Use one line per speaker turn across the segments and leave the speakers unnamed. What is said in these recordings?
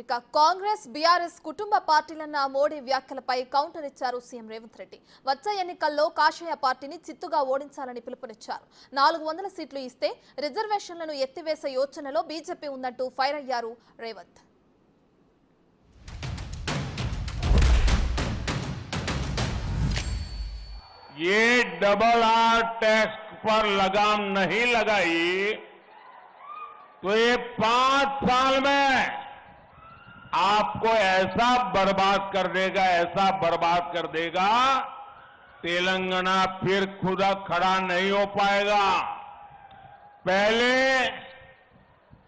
ఇక కాంగ్రెస్ బీఆర్ఎస్ కుటుంబ పార్టీలన్న మోడీ వ్యాఖ్యలపై కౌంటర్ ఇచ్చారు సీఎం రేవంత్ రెడ్డి. వచ్చే ఎన్నికల్లో కాషాయ పార్టీని చిత్తుగా ఓడించాలని పిలుపునిచ్చారు. 400 సీట్లు ఇస్తే రిజర్వేషన్లను ఎత్తివేసే యోచనలో బీజేపీ ఉందంటూ ఫైర్ అయ్యారు రేవంత్.
ये डबल आर टैक्स पर लगाम नहीं लगाई तो ये 5 साल में आपको ऐसा बर्बाद कर देगा तेलंगाना फिर खुद खड़ा नहीं हो पाएगा। पहले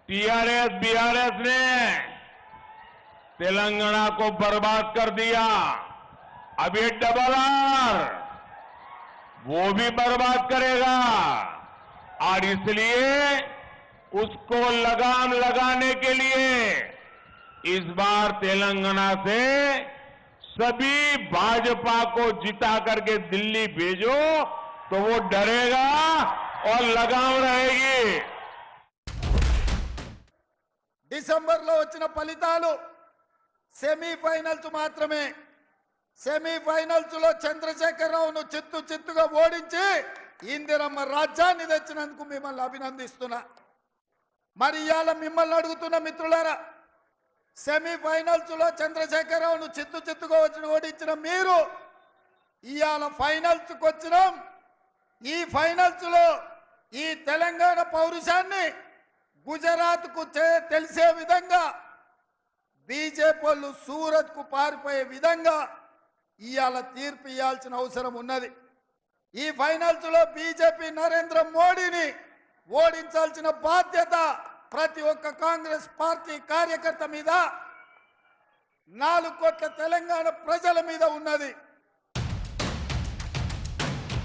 टीआरएस बीआरएस ने तेलंगाना को बर्बाद कर दिया, अब ये डबल आर वो भी बर्बाद करेगा और इसलिए उसको लगाम लगाने के लिए इस बार तेलंगाना से सभी भाजपा को जिता करके दिल्ली भेजो तो वो डरेगा और लगाम रहेगी।
డిసెంబర్ లో వచ్చిన ఫలితాలు సెమీఫైనల్స్ మాత్రమే. సెమీఫైనల్స్ లో చంద్రశేఖరరావును చిత్తుగా ఓడించి ఇందిరమ్మ రాజ్యాన్ని తెచ్చినందుకు మిమ్మల్ని అభినందిస్తున్నా. మరి ఇవాళ మిమ్మల్ని అడుగుతున్న మిత్రులారా, సెమీఫైనల్స్ లో చంద్రశేఖరరావును చిత్తుగా ఓడించిన మీరు ఇవాళ ఫైనల్స్ కు వచ్చినాం. ఈ ఫైనల్స్ లో ఈ తెలంగాణ పౌరుషాన్ని గుజరాత్ కు తెలిసే విధంగా బీజేపీ వాళ్ళు సూరత్ కు పారిపోయే విధంగా ఇవాళ తీర్పు ఇవ్వాల్సిన అవసరం ఉన్నది. ఈ ఫైనల్స్ లో బీజేపీ నరేంద్ర మోడీని ఓడించాల్సిన బాధ్యత ప్రతి ఒక్క కాంగ్రెస్ పార్టీ కార్యకర్త మీద, 4 కోట్ల తెలంగాణ ప్రజల మీద ఉన్నది.